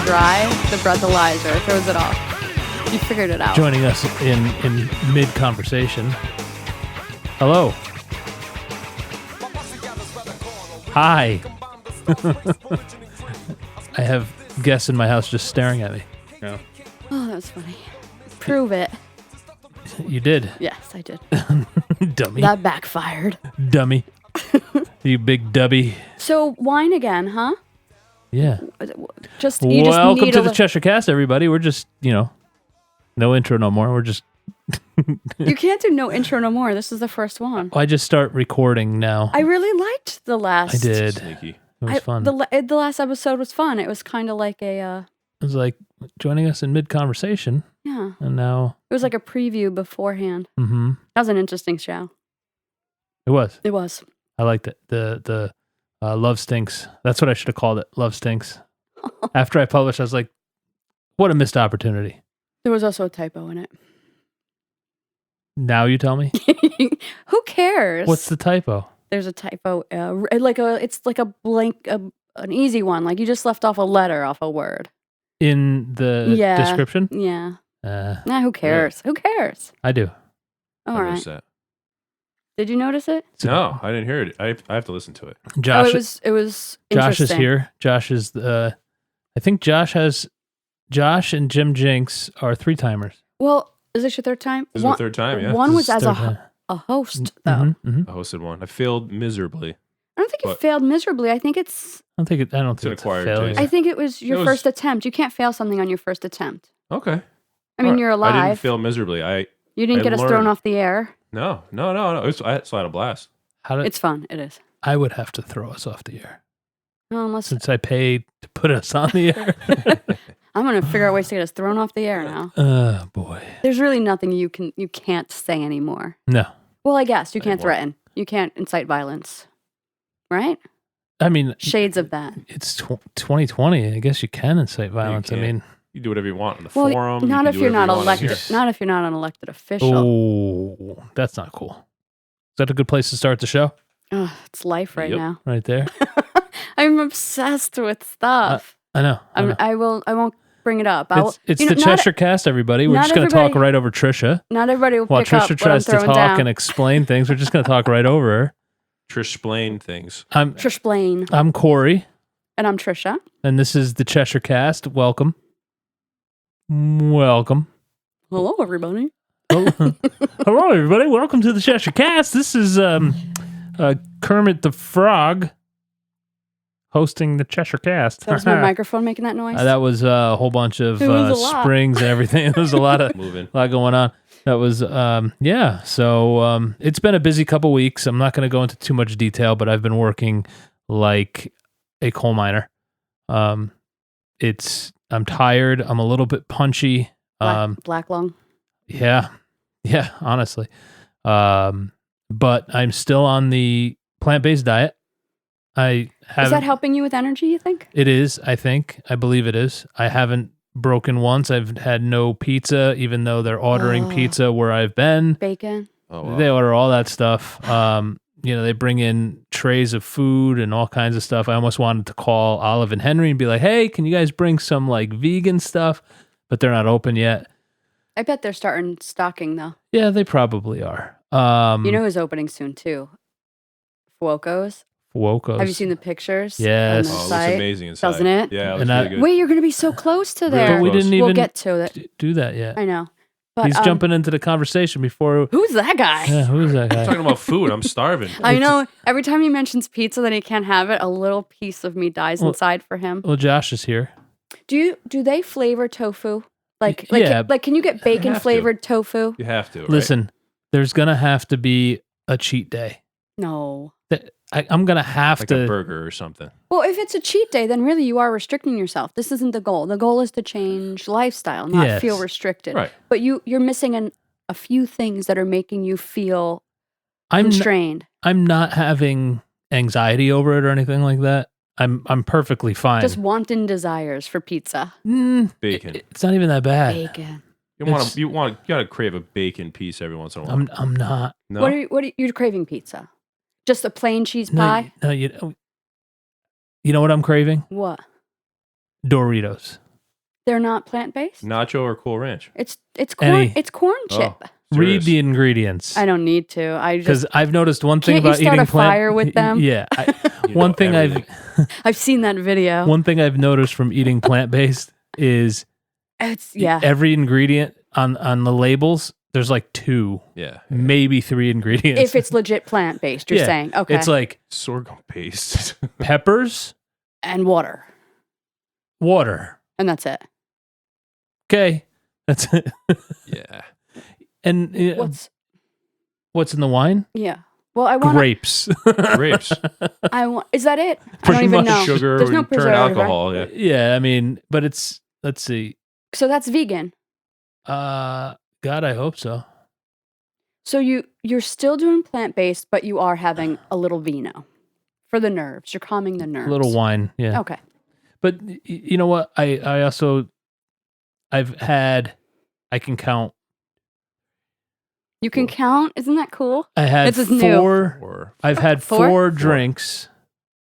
dry, the breathalyzer throws it off. You figured it out. Joining us in mid-conversation. Hello. Hi. I have guests in my house just staring at me. Yeah. Oh, that was funny. Prove it. You did. Yes, I did. Dummy. That backfired. Dummy. You big dubby. So, wine again, huh? Yeah. Just Welcome need to the Cheshire Cast, everybody. We're just, no intro no more. We're just... You can't do no intro no more. This is the first one. I just start recording now. I really liked the last... I did. Sneaky. It was fun. The last episode was fun. It was kind of like a... It was like joining us in mid-conversation. Yeah. And now... It was like a preview beforehand. Mm-hmm. That was an interesting show. It was. It was. I liked it. The Love Stinks. That's what I should have called it. Love Stinks. After I published, I was like, what a missed opportunity. There was also a typo in it. Now you tell me? Who cares? What's the typo? There's a typo. It's like a blank, an easy one. Like you just left off a letter off a word. In the description? Yeah. Nah, who cares? Who cares? I do. All right. That. Did you notice it? No, I didn't hear it. I have to listen to it. Josh, it was Josh is interesting. here. Josh is I think Josh and Jim Jinx are 3-timers. Well, is this your third time? This is the third time, yeah. One was This is as third a host, though. Mm-hmm, mm-hmm. I hosted one. I failed miserably. I don't think you failed miserably. I think it's... I don't think It's an it's a acquired failure. taste. I think it was your first attempt. You can't fail something on your first attempt. Okay. I mean, you're alive. I didn't fail miserably. You didn't I get us thrown learned. off the air. No. So I had a blast. It's fun. It is. I would have to throw us off the air. Well, unless Since I paid to put us on the air. I'm going to figure out ways to get us thrown off the air now. Oh, boy. There's really nothing you can't say anymore. No. Well, I guess you can't Anymore. threaten. You can't incite violence. Right? I mean... Shades of that. It's 2020. I guess you can incite violence. I mean... You do whatever you want in the Well, forum. not you if can do you're not whatever you want elected. here. Not if you're not an elected official. Oh, that's not cool. Is that a good place to start the show? Oh, it's life right Yep. now. Right there? I'm obsessed with stuff. I know. I won't bring it up. It's the Cheshire Cast, everybody. We're not just going to talk everybody- right over Tricia. Not everybody will While pick up Tricia what I'm tries to throwing talk down. and explain things, we're just going to talk right over her. Trish explain things. Trish Blaine. I'm Corey, And I'm Tricia. and this is the Cheshire Cast. Welcome. Welcome. Hello, everybody. Hello, everybody. Welcome to the Cheshire Cast. This is Kermit the Frog hosting the Cheshire Cast. That was my microphone making that noise. That was a whole bunch of It was a lot. springs and everything. There was a lot of Moving. lot going on. That was yeah. So it's been a busy couple weeks. I'm not going to go into too much detail, but I've been working like a coal miner. I'm tired. I'm a little bit punchy. Black lung. Yeah, honestly. But I'm still on the plant-based diet. Is that helping you with energy, you think? It is, I think. I believe it is. I haven't broken once. I've had no pizza, even though they're ordering pizza where I've been. Bacon. Oh, wow. They order all that stuff. They bring in trays of food and all kinds of stuff. I almost wanted to call Olive and Henry and be like, hey, can you guys bring some like vegan stuff? But they're not open yet. I bet they're starting stocking, though. Yeah, they probably are. You know who's opening soon, too? Fuoco's. Fuoco's. Have you seen the pictures? Yes. On the Oh, it looks site? amazing inside. Doesn't it? Yeah, it And looks really good. Wait, you're going to be so close to there. But we didn't We'll even get to it. do that yet. I know. But, He's jumping into the conversation before. Who's that guy? Yeah, who's that guy? Talking about food, I'm starving. I know. Every time he mentions pizza that he can't have it, a little piece of me dies inside for him. Well, Josh is here. Do they flavor tofu? Yeah. Can you get bacon flavored tofu? You have to. Right? Listen, there's gonna have to be a cheat day. No. I'm gonna have like to a burger or something. Well, if it's a cheat day, then really you are restricting yourself. This isn't the goal. The goal is to change lifestyle, not Yes. feel restricted. Right. But you're missing a few things that are making you feel I'm constrained. I'm not having anxiety over it or anything like that. I'm perfectly fine. Just wanton desires for pizza. Bacon. It's not even that bad. Bacon. You gotta crave a bacon piece every once in a while. I'm not. No. What are you craving pizza? Just a plain cheese pie? No, you know what I'm craving? What? Doritos. They're not plant-based? Nacho or Cool Ranch? It's corn. Any- It's corn chip. Oh, Read serious. the ingredients. I don't need to. I Because just I've noticed one thing Can't you about start eating a fire with them? Yeah. You One know thing everything. I've seen that video. One thing I've noticed from eating plant-based is It's every ingredient on the labels, there's like 2, Yeah. maybe 3 ingredients. If it's legit plant-based, you're Yeah. saying. Okay. It's like Sorghum paste. peppers, and water. water. And that's it. Okay. That's it. Yeah. And what's in the wine? Yeah. Well, I want Grapes. Grapes. Is that it? I Pretty don't even much. know. Sugar There's no and turn preservative, right? alcohol. Yeah. Yeah, I mean, but it's, let's see. So that's vegan. God, I hope so. So you're still doing plant-based, but you are having a little vino for the nerves. You're calming the nerves. A little wine, yeah. Okay. But you know what? I also, I can count. You can count. Isn't that cool? I had This is new. Or I've had Four? 4 drinks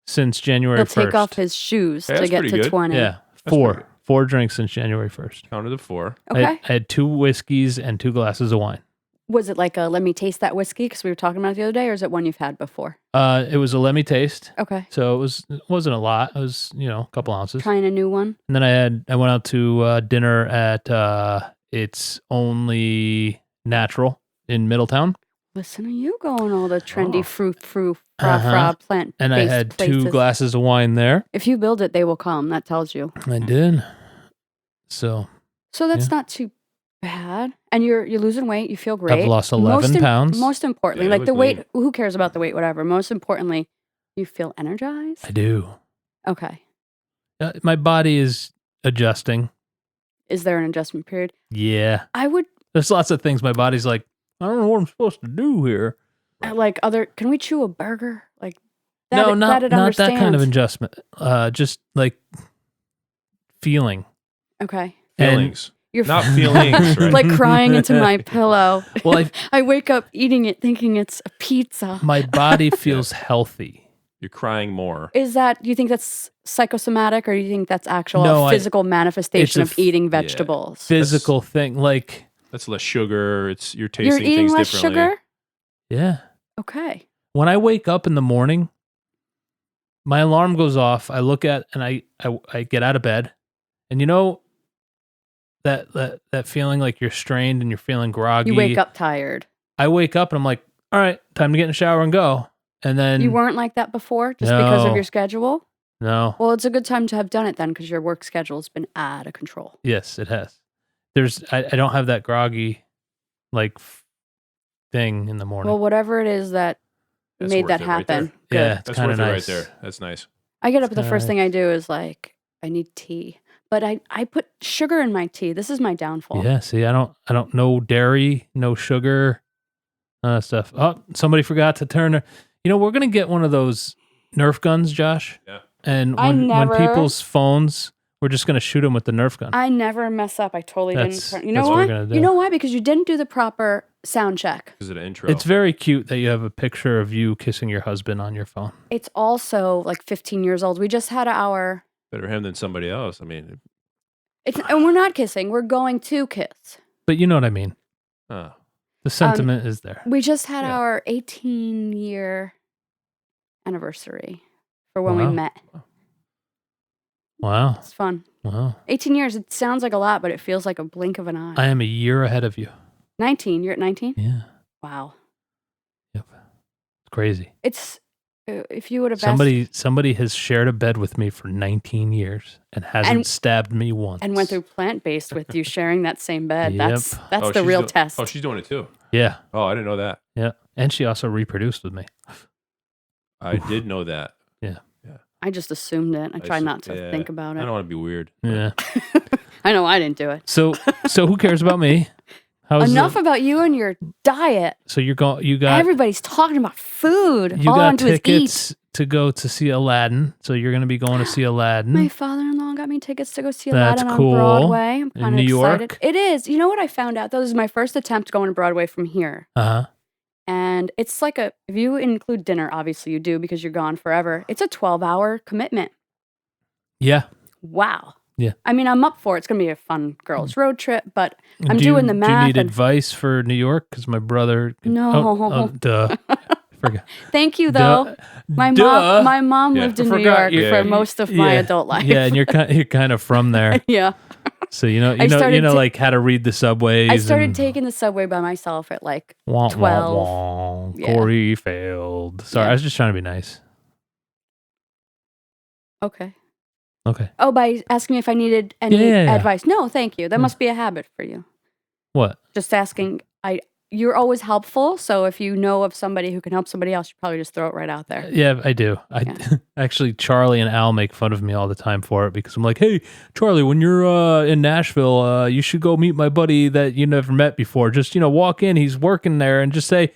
since January He'll 1st. take off his shoes Hey, to that's get pretty to good. 20. Yeah, That's pretty 4. good. 4 drinks since January 1st. counted to 4. Okay. I had 2 whiskeys and 2 glasses of wine. Was it like a let me taste that whiskey because we were talking about it the other day, or is it one you've had before? It was a let me taste. Okay. So it wasn't a lot. It was, a couple ounces. Trying a new one. And then I went out to dinner at It's Only Natural in Middletown. Listen to you going all the trendy Oh. frou Uh-huh. plant. And I had 2 glasses of wine there. If you build it, they will come. That tells you. I did. So That's not too bad. And you're losing weight. You feel great. I've lost 11 pounds. Most importantly, Yeah, like you the look weight. lean. Who cares about the weight? Whatever. Most importantly, you feel energized. I do. Okay. My body is adjusting. Is there an adjustment period? Yeah. I would There's lots of things my body's like, I don't know what I'm supposed to do here. like other. Can we chew a burger? Like that, No, not it that kind of understands. adjustment. Just like feeling. Okay. And- Feelings. You're Not feelings, right? like crying into my pillow. Well, I wake up eating it thinking it's a pizza. my body feels healthy. You're crying more. Is that, do you think that's psychosomatic or do you think that's actual No, physical manifestation it's of eating vegetables? Physical thing. Like, That's less sugar. You're You're tasting eating things less differently. sugar? yeah. Okay. When I wake up in the morning, my alarm goes off. I look at and I get out of bed, and that feeling like you're strained and you're feeling groggy. You wake up tired. I wake up and I'm like, all right, time to get in the shower and go. And then You weren't like that before just because of No. your schedule? no, Well, it's a good time to have done it then because your work schedule has been out of control. yes, it has. I don't have that groggy like thing in the morning. Well, whatever it is that That's made worth that it right there. happen. yeah, Good. it's That's kind worth of it nice. right there. That's nice. I get up, the kinda first nice. thing I do is like, I need tea. But I put sugar in my tea. This is my downfall. Yeah, see, I don't no dairy, no sugar, stuff. Oh, somebody forgot to turn. We're gonna get one of those Nerf guns, Josh. Yeah. And I when never- people's phones, we're just gonna shoot them with the Nerf gun. I never mess up. I totally That's- didn't. You know that's what why? we're gonna do. You know why? Because you didn't do the proper sound check. Is it an intro? It's very cute that you have a picture of you kissing your husband on your phone. It's also like 15 years old. We just had our. Better him than somebody else. I mean, And we're not kissing. We're going to kiss. But you know what I mean. oh, The sentiment is there. We just had Yeah. our 18-year anniversary for when Wow. we met. Wow. It's fun. Wow. 18 years. It sounds like a lot, but it feels like a blink of an eye. I am a year ahead of you. 19. You're at 19? Yeah. Wow. Yep. It's crazy. It's if you would have asked Somebody has shared a bed with me for 19 years and hasn't And- stabbed me once. and went through plant-based with you sharing that same bed. Yep. That's Oh, the she's real do- test. Oh, she's doing it too. Yeah. Oh, I didn't know that. Yeah. And she also reproduced with me. I did know that. I just assumed it. I try not to think about I it. don't want to be weird. Yeah. I know I didn't do it. So who cares about me? How's Enough about you and your diet. So you got Everybody's talking about food. you All I got want to do is eat. tickets to go to see Aladdin. So you're going to be going to see Aladdin. My father-in-law got me tickets to go see That's Aladdin cool. on Broadway. I'm kind of New excited. York? It is. You know what I found out though? This is my first attempt going to Broadway from here. Uh-huh. And it's like if you include dinner, obviously you do because you're gone forever. It's a 12-hour commitment. Yeah. Wow. Yeah. I mean, I'm up for it. It's going to be a fun girls' road trip, but I'm Do you- doing the math. Do you need and- advice for New York? Because my brother. No. Duh. Forget. Thank you, though. My mom Yeah. lived in I New forgot. York Yeah. for most of my adult life. Yeah, and you're kind of from there, Yeah. so you know, started to- like how to read the subways. I started and taking the subway by myself at like wah, 12. Wah, wah. Yeah. Corey failed. Sorry, Yeah. I was just trying to be nice. Okay. Okay. Oh, by asking me if I needed any Yeah. advice. No, thank you. That must be a habit for you. What? Just asking. You're always helpful, so if you know of somebody who can help somebody else, you probably just throw it right out there. Yeah, I do. Actually, Charlie and Al make fun of me all the time for it because I'm like, hey, Charlie, when you're in Nashville, you should go meet my buddy that you never met before. Just, walk in, he's working there, and just say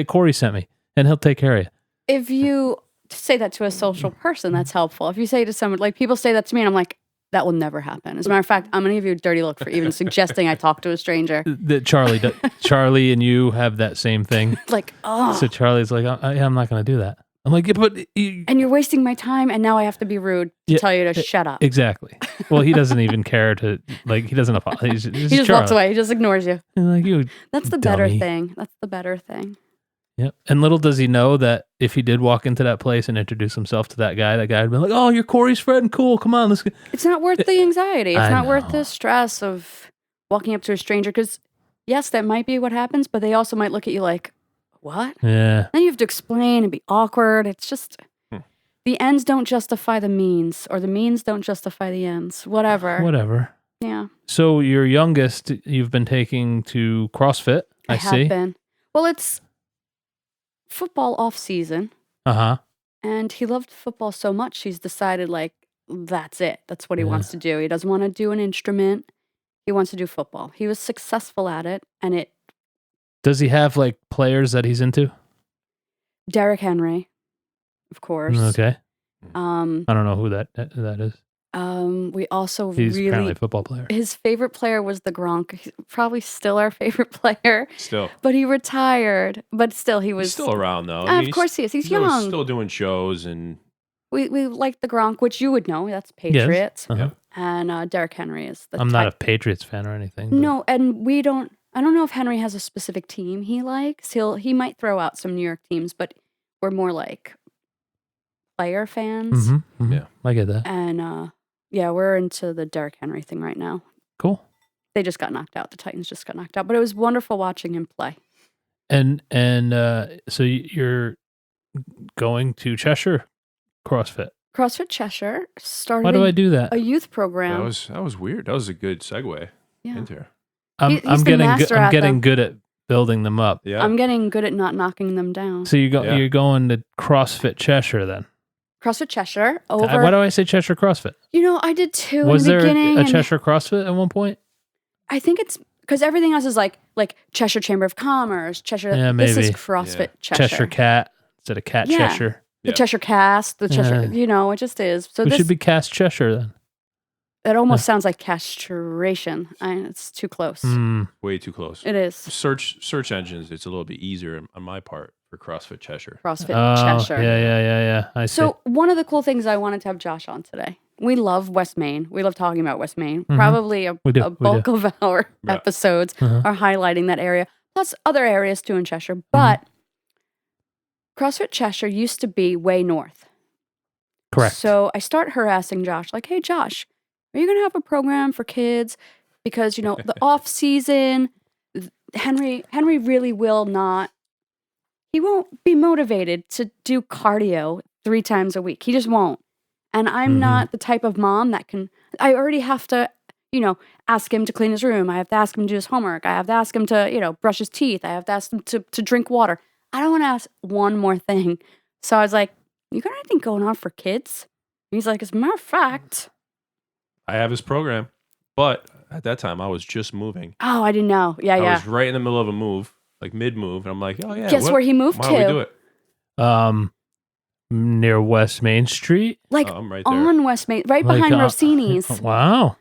Corey sent me, and he'll take care of you. If you say that to a social person, that's helpful. If you say to someone, like people say that to me, and I'm like, that will never happen. As a matter of fact, I'm going to give you a dirty look for even suggesting I talk to a stranger. That Charlie and you have that same thing. Like, oh. So Charlie's like, I'm not going to do that. I'm like, yeah, but and you're wasting my time, and now I have to be rude to tell you to shut up. Exactly. Well, he doesn't even care to he doesn't apologize. He just walks away. He just ignores you. Like, you That's the dummy. better thing. That's the better thing. Yep. And little does he know that if he did walk into that place and introduce himself to that guy would be like, oh, you're Corey's friend. Cool. Come on. Let's go. It's not worth the anxiety. It's I not worth know. the stress of walking up to a stranger. Because, yes, that might be what happens, but they also might look at you like, what? Yeah. Then you have to explain and be awkward. It's just, the ends don't justify the means, or the means don't justify the ends. Whatever. Yeah. So your youngest, you've been taking to CrossFit, I see. have been. Well, it's football off season. Uh-huh. And he loved football so much, he's decided, like, that's it. That's what he wants to do. He doesn't want to do an instrument. He wants to do football. He was successful at it, and it... Does he have, like, players that he's into? Derrick Henry, of course. Okay. I Um, don't know who that is. we also He's apparently really... a football player. His favorite player was the Gronk. He's probably still our favorite player, Still. but he retired. But still, he was... He's still around, though. Of course he is. He's young. Still doing shows and... We like the Gronk, which you would know. That's Patriots. Uh-huh. And Derrick Henry is the I'm not a type. Patriots fan or anything. But No, and we don't... I don't know if Henry has a specific team he likes. He might throw out some New York teams, but we're more like player fans. Yeah. I get that. And yeah, we're into the Derrick Henry thing right now. Cool. They just got knocked out. The Titans just got knocked out, but it was wonderful watching him play. And so you're going to Cheshire CrossFit. CrossFit Cheshire started Why do I do that? a youth program. That was weird. That was a good segue Yeah. into her. He's I'm the getting master I'm at getting them. good at building them up. Yeah. I'm getting good at not knocking them down. So Yeah. you're going to CrossFit Cheshire then. CrossFit Cheshire Why over. do I say Cheshire CrossFit? I did two Was in the there beginning. a and Cheshire CrossFit at one point? I think it's because everything else is like Cheshire Chamber of Commerce, Cheshire. Yeah, This is maybe. CrossFit Cheshire. Cheshire Cat instead of Cat Yeah. Cheshire. The Yeah. Cheshire Cast, the Cheshire. Yeah. It just is. So We this should be Cast Cheshire then. it almost sounds like castration. It's too close. Way too close. It is Search engines, it's a little bit easier on my part for CrossFit Cheshire. CrossFit Oh, Cheshire. yeah. I see. So one of the cool things I wanted to have Josh on today. We love West Main. We love talking about West Main. Probably We do, a we bulk of our Yeah. episodes Uh-huh. are highlighting that area, plus other areas too in Cheshire. But CrossFit Cheshire used to be way north. Correct. So I start harassing Josh, like, hey, Josh, are you going to have a program for kids? Because, the off season, Henry really will not, he won't be motivated to do cardio 3 times a week. He just won't. And I'm not the type of mom that I already have to, ask him to clean his room. I have to ask him to do his homework. I have to ask him to, brush his teeth. I have to ask him to drink water. I don't want to ask one more thing. So I was like, you got anything going on for kids? And he's like, as a matter of fact. I have his program, but at that time I was just moving. Oh, I didn't know. Yeah, I yeah. was right in the middle of a move, like mid-move, and I'm like, oh yeah. Guess where he moved Why don't we do to? it? Near West Main Street. Like I'm right there. on West Main, right behind Rossini's. Wow.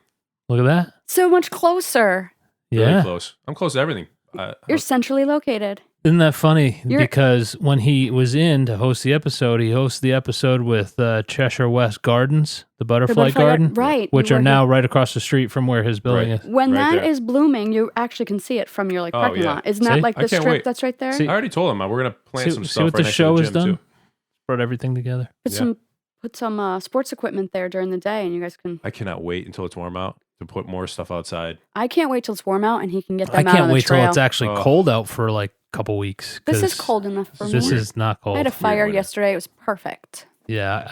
Look at that. So much closer. Really Yeah. close. I'm close to everything. You're centrally located. Isn't that funny? You're- Because when he was in to host the episode, he hosted the episode with Cheshire West Gardens, the butterfly garden, right? which you are were now right across the street from where his building Right. is. When Right that there. is blooming, you actually can see it from your Oh, parking yeah. lot. Isn't See? that like I the can't strip wait. that's right there? See? I already told him we're gonna plant some See stuff what right the next show to the has gym done? too. Brought everything together. Put some sports equipment there during the day, and you guys can. I cannot wait until it's warm out to put more stuff outside. I can't wait till it's warm out and he can get I them out can't on the wait till trail. it's actually Oh. cold out for like a couple weeks. This is 'cause cold enough for This me. is not cold. I had a fire winter. yesterday. It was perfect. Yeah,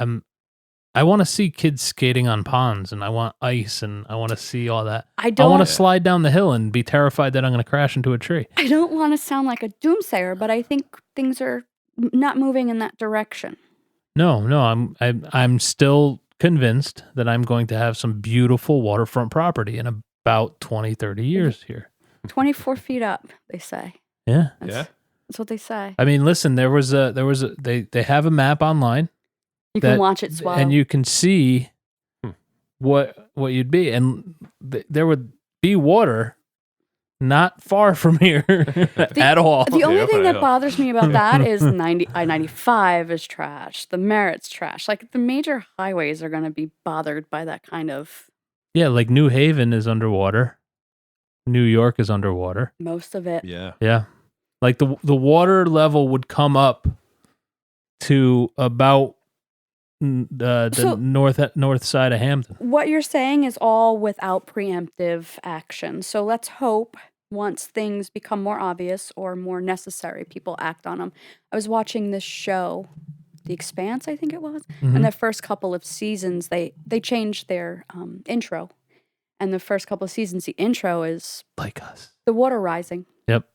I want to see kids skating on ponds, and I want ice, and I want to see all that. I I don't. want to slide down the hill and be terrified that I'm going to crash into a tree. I don't want to sound like a doomsayer, but I think things are not moving in that direction. No, I'm still convinced that I'm going to have some beautiful waterfront property in about 20, 30 years here. 24 feet up, they say. Yeah. Yeah. That's what they say. I mean, listen, they have a map online You can watch it swell. and you can see what you'd be, and there would be water not far from here at all. The only up thing on a that hill. bothers me about that is I-95 is trash. The Merritt's trash. Like the major highways are going to be bothered by that kind of. Yeah, like New Haven is underwater. New York is underwater. Most of it. Yeah. Yeah. Like the water level would come up to about the So- north side of Hampton. What you're saying is all without preemptive action. So let's hope once things become more obvious or more necessary, people act on them. I was watching this show, The Expanse, I think it was. Mhm. And the first couple of seasons, they changed their intro. And the first couple of seasons, the intro is Like us. the water rising. Yep.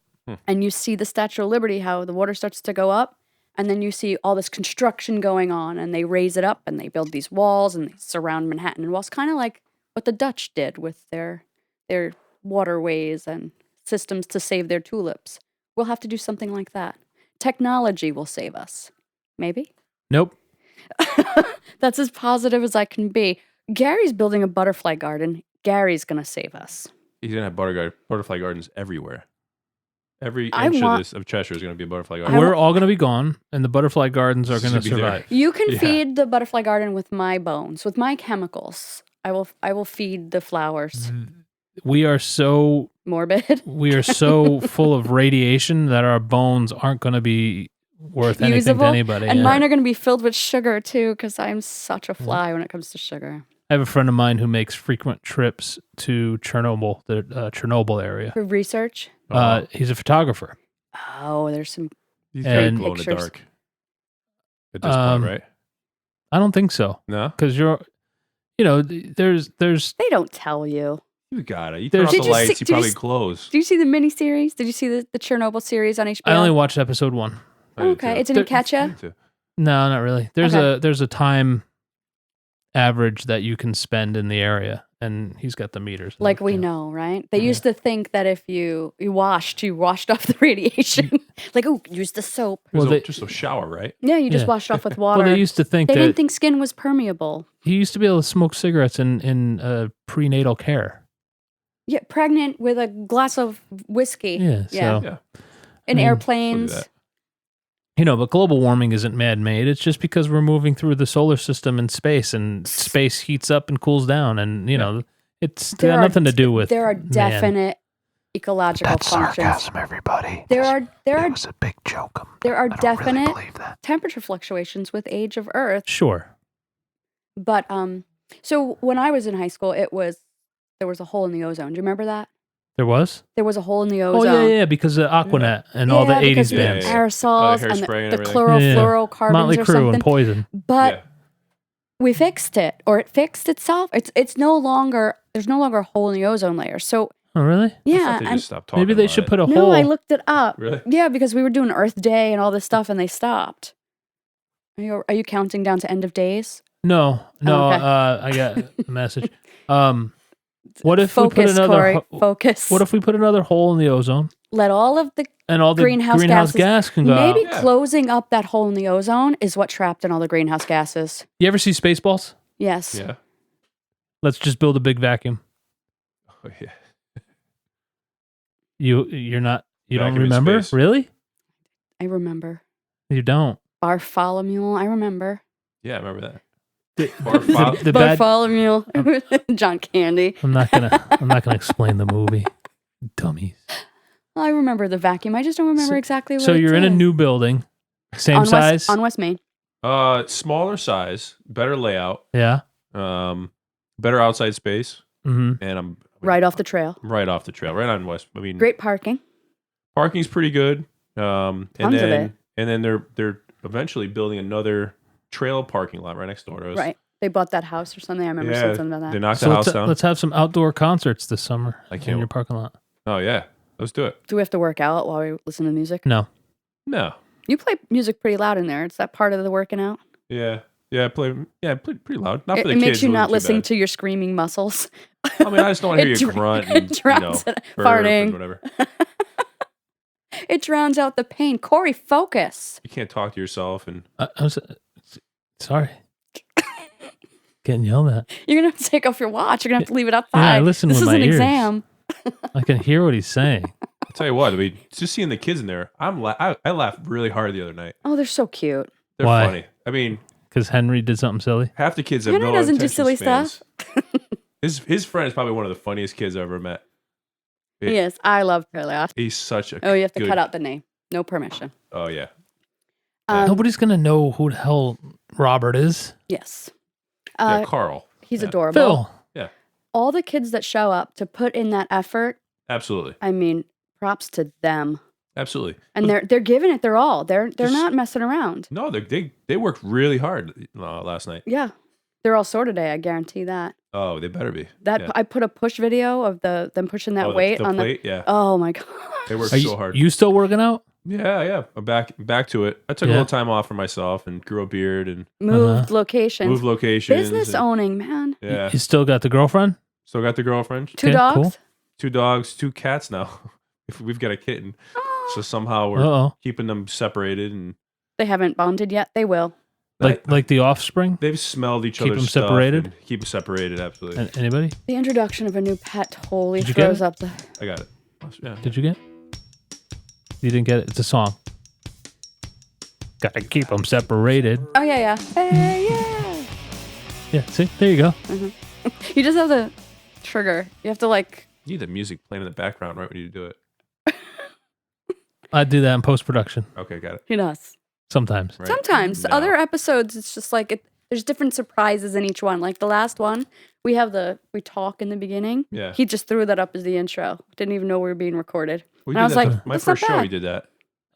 And you see the Statue of Liberty, how the water starts to go up. And then you see all this construction going on, and they raise it up, and they build these walls, and they surround Manhattan. And walls, kind of like what the Dutch did with their waterways and systems to save their tulips. We'll have to do something like that. Technology will save us. Maybe. Nope. That's as positive as I can be. Gary's building a butterfly garden. Gary's going to save us. He's gonna have butterfly gardens everywhere. Every I inch want- of Cheshire is gonna be a butterfly I garden. We're all going to be gone, and the butterfly gardens are going to Should be there. survive. You can Yeah. feed the butterfly garden with my bones, with my chemicals. I will feed the flowers. We are so Morbid. full of radiation that our bones aren't going to be worth anything Usable. to anybody. And yeah. mine are going to be filled with sugar too, because I'm such a fly when it comes to sugar. I have a friend of mine who makes frequent trips to Chernobyl, the Chernobyl area. For research. He's a photographer. Oh, there's some. He's very and- glow in the Pictures. dark. At this point, right? I don't think so, No, because there's They don't tell you. you got it. You turn There's- off Did the you lights, see- he did you probably s- glows. Did you see the miniseries? Did you see the Chernobyl series on HBO? I only watched episode 1. I did Okay, too. it didn't There- catch you. Me too. No, not really. There's Okay. a time average that you can spend in the area, and he's got the meters. Like we Yeah. know, right? They Yeah. used to think that if you washed off the radiation. Like, oh, use the soap. Well, Just they- a- just a shower, right? Yeah, you just Yeah. washed off with water. Well, they used to think They that didn't think skin was permeable. he used to be able to smoke cigarettes in prenatal care. Yeah, pregnant with a glass of whiskey. Yeah, Yeah. so Yeah. In I mean, airplanes. that. but global warming isn't man-made. It's just because we're moving through the solar system in space, and space heats up and cools down, and it's There got are- nothing to do with. There are man. definite ecological functions. everybody. There are a big joke. there are definite believe that. temperature fluctuations with age of Earth. Sure. But so when I was in high school, there was a hole in the ozone. Do you remember that? There was. There was a hole in the Oh ozone. yeah, because of Aquanet and all the Yeah, because '80s of bands, Yeah. aerosols and hairspray and the everything. chlorofluorocarbons Motley or Crue something. and Poison. But Yeah. we fixed it, or it fixed itself. There's no longer a hole in the ozone layer. So Oh really? I thought yeah, they and just stopped talking Maybe they about should it. put a no, hole. I looked it up. Really? Yeah, because we were doing Earth Day and all this stuff, and they stopped. Are you counting down to end of days? No. Oh, okay. I got a message. What if Focus, we put another? Corey, focus. What if we put another hole in the ozone Let all of the and all the Greenhouse gases- gas can go maybe out? Yeah. closing up that hole in the ozone is what trapped in all the greenhouse gases. You ever see Spaceballs? Yes. Yeah. Let's just build a big vacuum. Oh, yeah. You're not. You don't Vacuum in remember? space. Really? I remember. You don't. Bartholomew, I remember. Yeah, I remember that. The bad. Bartholomew, John Candy. I'm not gonna explain the movie. Dummies. I remember the vacuum. I just don't remember exactly what So it you're in a did. new building, same size. on West Main. Smaller size, better layout, Yeah. better outside space, Mm-hmm. and I'm Right off the trail. right off the trail, right on West. I mean, Great parking. parking's pretty good. And Tons of then it. and then they're eventually building another trail parking lot right next door to us. Right. They bought that house or something. I remember Yeah, seeing something about they that. knocked So the house down. let's have some outdoor concerts this summer in your parking lot. Oh yeah, let's do it. Do we have to work out while we listen to music? No. No. You play music pretty loud in there. It's that part of the working out. Yeah. I play pretty loud. Not for the It kids. makes you it wasn't not too listen bad. to your screaming muscles. I mean, I just don't want to hear you grunt and drowns it. burp Farting. and whatever. It drowns out the pain. Corey, focus. You can't talk to yourself and I'm sorry. Getting yelled at. You're going to have to take off your watch. You're going to have to leave it outside. Yeah, I listen this with is my an ears. exam. I can hear what he's saying. I'll tell you what. I mean, just seeing the kids in there, I laughed really hard the other night. Oh, they're so cute. They're Why? funny. I mean, Because Henry did something silly. half the kids have Henry no doesn't do attention silly spans. stuff. His friend is probably one of the funniest kids I've ever met. Yes, I love Taylor. He's such a Oh, you have to good- cut out the name. No permission. Oh yeah. Nobody's gonna know who the hell Robert is. Yes. Yeah, Carl. He's Yeah. adorable. Phil. Yeah. All the kids that show up to put in that effort, Absolutely. I mean, props to them. Absolutely. And they're giving it their all. They're Just- not messing around. No, they worked really hard last night. Yeah. They're all sore today, I guarantee that. Oh, they better be. That Yeah. I put a push video of them pushing that Oh, weight the on plate. Yeah. Oh my god. They worked Are so hard. you still working out? Yeah. I'm back to it. I took a Yeah. little time off for myself and grew a beard and Moved locations. moved locations. Business and- owning, man. Yeah. You still got the girlfriend? Still got the girlfriend. Two Okay, dogs. cool. 2 dogs, 2 cats now. If we've got a kitten. So somehow we're Uh-oh. keeping them separated and They haven't bonded yet. They will. Like the offspring? they've smelled each Keep other's them stuff separated? and keep them separated, absolutely. Anybody? The introduction of a new pet totally Did you get throws it? up the. I got it. Yeah. Did you get? You didn't get it. It's a song. Gotta keep them separated. Oh yeah. Hey yeah. Yeah. See, there you go. You just have to trigger. You have to like. You need the music playing in the background right when you do it. I do that in post production Okay, got it. He does. sometimes. Right. Sometimes No. other episodes, it's just like there's different surprises in each one. Like the last one, we talk in the beginning. Yeah. He just threw that up as the intro. Didn't even know we were being recorded. We And did I was that like, my that's not first show, bad. we did that.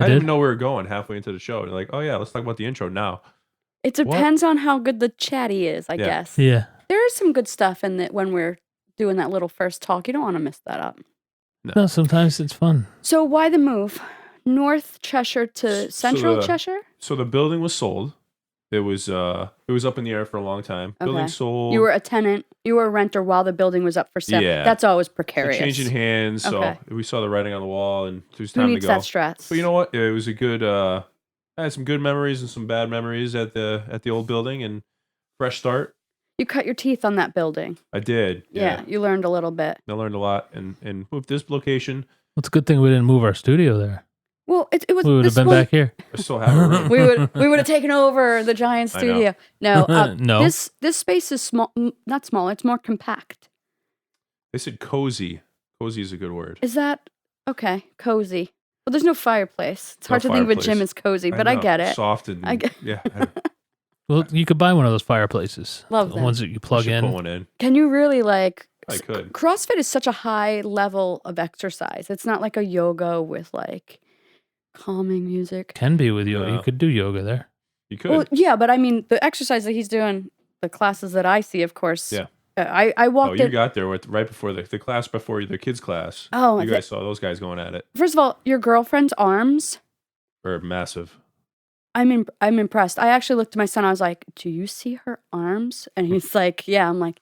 I I didn't did? know we were going halfway into the show. They're like, oh yeah, let's talk about the intro now. It depends on how good the chatty is, I Yeah. guess. Yeah. There is some good stuff in that when we're doing that little first talk. You don't want to mess that up. No, sometimes it's fun. So why the move? North Cheshire to Central Cheshire? So the building was sold. It was up in the air for a long time. Okay. Building sold. You were a tenant. You were a renter while the building was up for sale. Yeah. That's always It precarious. changed in hands. Okay. So we saw the writing on the wall, and it was Who time to needs go. that stress? But you know what? It was a good. I had some good memories and some bad memories at the old building, and fresh start. You cut your teeth on that building. I did. Yeah, you learned a little bit. I learned a lot, and moved this location. Well, it's a good thing we didn't move our studio there. Well, it was. We would have this been one- back here. I still have a room. we would have taken over the giant I know. studio. No, No. This space is small. Not small. It's more compact. They said cozy. Cozy is a good word. Is that okay? Cozy. Well, there's no fireplace. It's No hard to think of a gym fireplace. as cozy, but I know. get it. Soft and I get- yeah. Well, you could buy one of those fireplaces. Love the them. ones that you plug Should in. Put one in. Can you really like? I could. CrossFit is such a high level of exercise. It's not like a yoga with like calming music. Can be with yoga. No. You could do yoga there. You could. Well, yeah, but I mean, the exercise that he's doing, the classes that I see, of course. Yeah. I Oh, walked you in. got there right before the class before the kids' class. Oh, You guys saw those guys going at it. first of all, your girlfriend's arms. Or massive. I'm impressed. I actually looked at my son. I was like, "Do you see her arms?" And he's like, "Yeah." I'm like,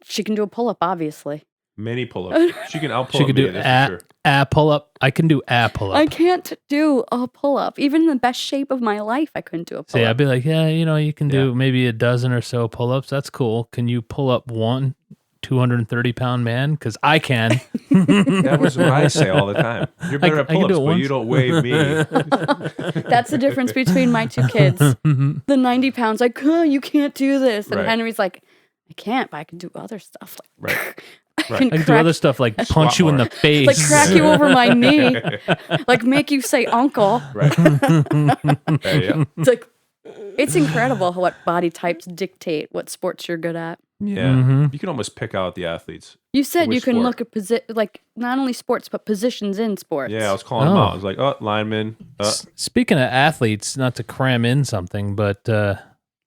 she can do a pull up, obviously. Many pull-ups. She can out pull She up could me, do that's for sure. a pull up. I can do a pull I up. can't do a pull up. Even in the best shape of my life, I couldn't do a pull See, I'd up. be like, yeah, you can do Yeah. maybe a dozen or so pull ups. That's cool. Can you pull up one 230-pound man? Because I can. That was what I say all the time. You're better at I can do pull-ups, it but you once. don't weigh me. That's the difference between my two kids. The 90 pounds, like, oh, you can't do this. And Right. Henry's like, I can't, but I can do other stuff. Like, Right. I can I can do crack, other stuff like punch you in the more. face. like crack you over my knee, like make you say uncle. Right. Yeah. It's like, it's incredible what body types dictate what sports you're good at. Yeah. Mhm. You can almost pick out the athletes. You said Which you can sport? look at like not only sports but positions in sports. Yeah, I was calling them Oh. out. I was like, oh, lineman. Speaking of athletes, not to cram in something, but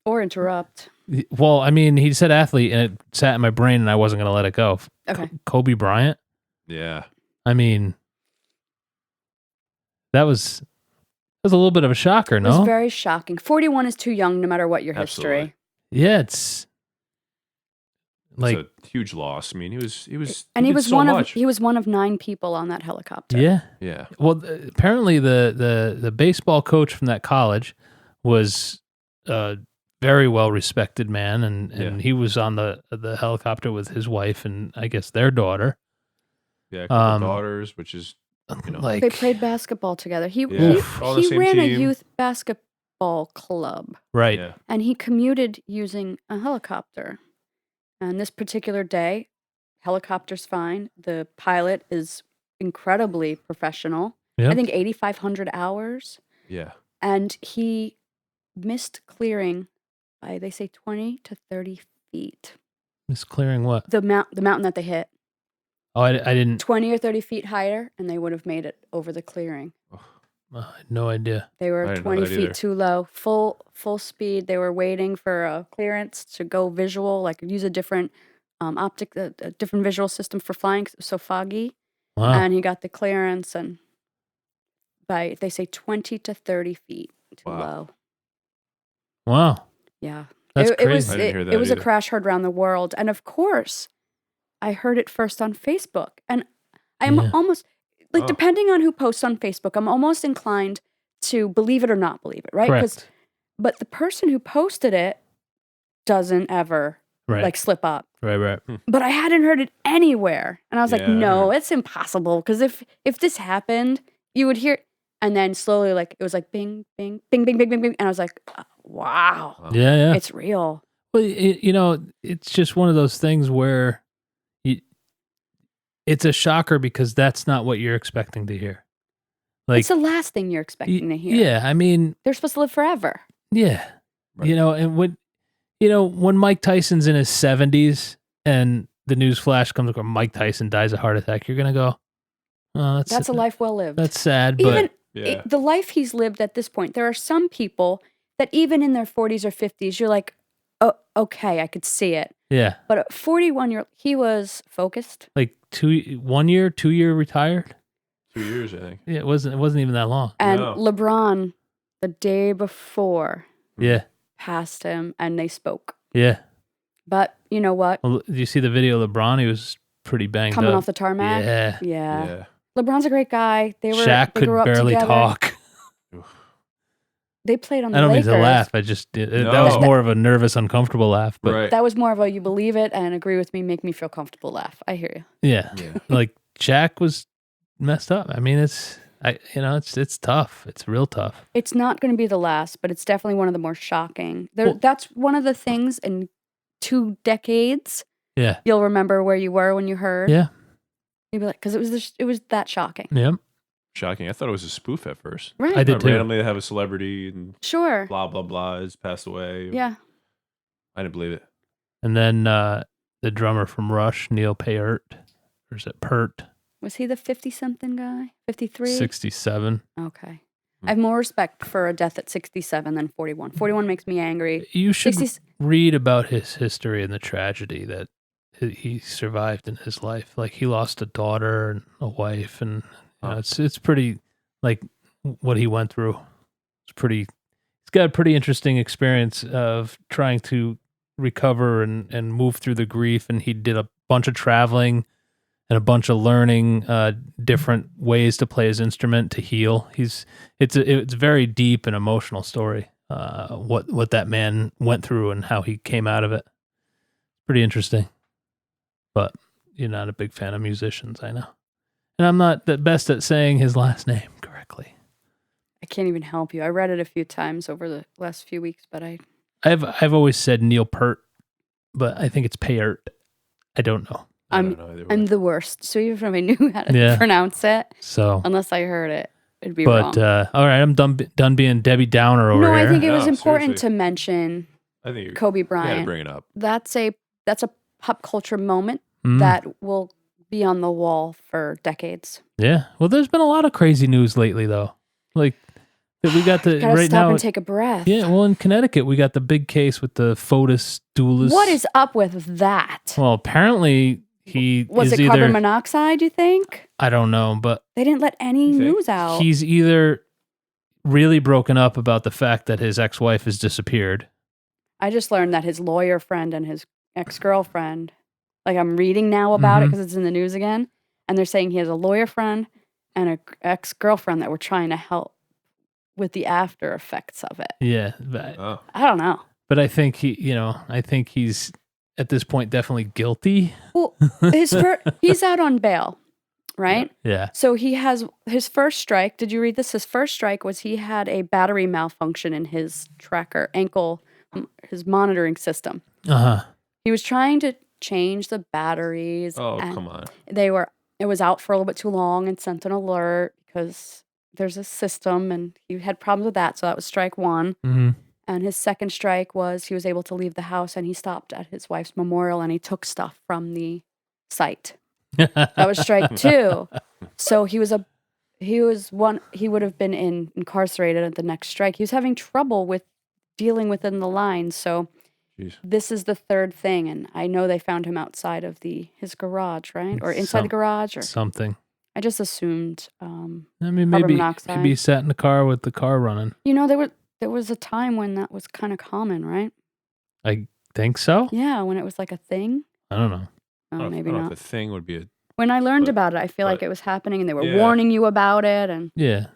Or interrupt. well, I mean, he said athlete, and it sat in my brain, and I wasn't going to let it go. Okay. Kobe Bryant. Yeah. I mean, that was a little bit of a shocker, It was no? very shocking. 41 is too young no matter what your Absolutely. history. Yeah, it's like, It's a huge loss. I mean, he was And he did was so much. he was one of 9 people on that helicopter. yeah. Yeah. Well, apparently the baseball coach from that college was a very well respected man, and Yeah. he was on the helicopter with his wife and I guess their daughter. Yeah, a couple daughters, which is Like, They played basketball together. He Yeah. All the he same ran a team. youth basketball club, right. Yeah. and he commuted using a helicopter. And this particular day, helicopter's fine. The pilot is incredibly professional. Yep. I think 8,500 hours. Yeah. And he missed clearing by, they say, 20 to 30 feet. Miss clearing what? The mountain that they hit, Oh, I didn't. 20 or 30 feet higher, and they would have made it over the clearing. I had no idea. They I were didn't know 20 that feet either. too low, full speed. They were waiting for a clearance to go visual, like use a different a different visual system for flying 'cause it was so foggy. Wow. And he got the clearance, and by, they say, 20 to 30 feet too Wow. low. Wow. Yeah. That's it was crazy. I didn't hear that it was a either. crash heard around the world. And of course, I heard it first on Facebook. And I'm Yeah. almost, like, Oh. depending on who posts on Facebook, I'm almost inclined to believe it or not believe it, right? 'Cause- Correct. But the person who posted it doesn't ever, Right. like, slip up. right. But I hadn't heard it anywhere. And I was like, Yeah, I no, heard. it's impossible. Because if this happened, you would hear, and then slowly, like, it was like bing, bing, bing, bing, bing, bing, bing. And I was like, wow, Yeah. it's real. Well, it's just one of those things where it's a shocker because that's not what you're expecting to hear. Like, It's the last thing you're expecting to hear. yeah, I mean, They're supposed to live forever. yeah, Right. and when Mike Tyson's in his 70s and the news flash comes up, Mike Tyson dies of heart attack, you're gonna go, oh, That's a life well lived. That's sad, Even but Yeah. the life he's lived at this point, there are some people that even in their 40s or 50s, you're like, oh, okay, I could see it. yeah, But at 41, he was focused. like 2 year retired. 2 years, I think. Yeah, it wasn't even that long. And No. LeBron, the day before, Yeah, passed him, and they spoke. yeah. But you know what? Well, did you see the video of LeBron? He was pretty banged Coming up. off the tarmac. Yeah. Yeah. LeBron's a great guy. They Shaq they could grew up barely together. talk. They played on the I don't Lakers. mean to laugh. I just that No. was more of a nervous, uncomfortable laugh. But Right. That was more of a you believe it and agree with me, make me feel comfortable laugh. I hear you. yeah, Yeah. like Shaq was messed up. I mean, it's tough. It's real tough. It's not going to be the last, but it's definitely one of the more shocking. Well- That's one of the things in 2 decades Yeah, you'll remember where you were when you heard. yeah, You'll be like, because it was that shocking. yeah. Shocking. I thought it was a spoof at first. Right. I did too. Randomly they have a celebrity and Sure. blah, blah, blah has passed away. Yeah. I didn't believe it. And then the drummer from Rush, Neil Peart, or is it Peart? Was he the 50-something guy? 53? 67. Okay. I have more respect for a death at 67 than 41. 41 makes me angry. You should 60 read about his history and the tragedy that he survived in his life. Like, he lost a daughter and a wife, and it's pretty, like, what he went through. It's pretty. He's got a pretty interesting experience of trying to recover and move through the grief, and he did a bunch of traveling and a bunch of learning different ways to play his instrument to heal. It's a very deep and emotional story. What that man went through and how he came out of it. Pretty interesting. But you're not a big fan of musicians, I know. And I'm not the best at saying his last name correctly. I can't even help you. I read it a few times over the last few weeks, but I've always said Neil Peart, but I think it's Peart. I don't know. I don't know either way. I'm the worst. So even if I knew how to pronounce it, So unless I heard it, it'd be wrong. But all right, I'm done being Debbie Downer over no, here. I think it was No, important seriously. to mention I think Kobe you had to Bryant. bring it up. That's a pop culture moment Mm. that will be on the wall for decades. Yeah. Well, there's been a lot of crazy news lately, though. Like that we got the Gotta right stop now. and take a breath. Yeah. Well, in Connecticut, we got the big case with the Fotis Dulos. What is up with that? Well, apparently he Was is it either carbon monoxide, you think? I don't know, but They didn't let any You think? news out. he's either really broken up about the fact that his ex-wife has disappeared. I just learned that his lawyer friend and his ex-girlfriend, like I'm reading now about it because it's in the news again, and they're saying he has a lawyer friend and an ex-girlfriend that were trying to help with the after effects of it. Yeah. But, Oh. I don't know. but I think he's at this point definitely guilty. Well, he's out on bail, right? Yeah. So he has his first strike. Did you read this? His first strike was he had a battery malfunction in his his monitoring system. Uh-huh. He was trying to change the batteries. Oh, and come on. it was out for a little bit too long and sent an alert because there's a system and he had problems with that. So that was strike one. Mm-hmm. And his second strike was he was able to leave the house and he stopped at his wife's memorial and he took stuff from the site. That was strike two. So he would have been incarcerated at the next strike. He was having trouble with dealing within the lines. So Jeez. this is the third thing. And I know they found him outside of his garage, right? Or inside the garage or something. I just assumed, I mean, carbon maybe monoxide. he sat in the car with the car running. There was a time when that was kind of common, right? I think so. Yeah, when it was like a thing. I don't know. Oh, maybe I don't know not. if the thing would be a. When I learned but- about it, I feel like but- it was happening and they were Yeah. warning you about it. And Yeah.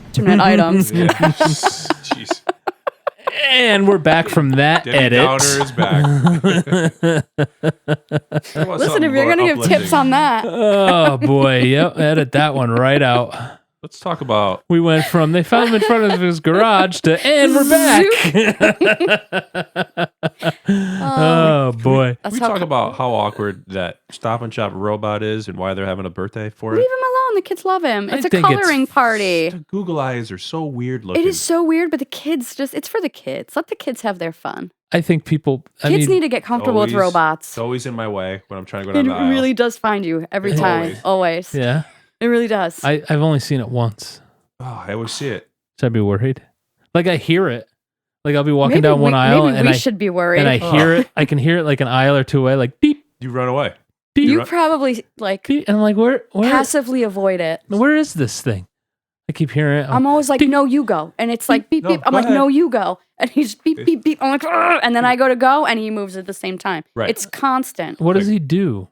internet items. Yeah. Jeez. And we're back from that Debbie edit. Downer is back. Listen, if you're going to give tips on that, Oh boy, yep, edit that one right out. Let's talk about. We went from they found him in front of his garage to and we're back. Oh boy. that's We how talk about how awkward that Stop and Shop robot is and why they're having a birthday for leave it. him alone. The kids love him. I It's a think it's coloring party. The Google eyes are so weird looking. It is so weird, but the kids it's for the kids. Let the kids have their fun. I think people Kids need to get comfortable with always- robots. It's always in my way when I'm trying to go It down the aisle. really does find you every time. Always. Yeah. It really does. I've only seen it once. Oh, I always see it. Should I be worried? Like I hear it. Like I'll be walking Maybe down one aisle maybe and we I should be worried. and I hear it. I can hear it like an aisle or two away, like beep, You run away. beep, you right. probably like beep. And I'm like, where passively avoid it. where is this thing? I keep hearing it. I'm always like, no, you go. And it's like, beep, No, beep. I'm go like, ahead. no, you go. And he's beep, beep, beep. I'm like, "Argh!" And then I go to go and he moves at the same time. Right. It's constant. What does he do?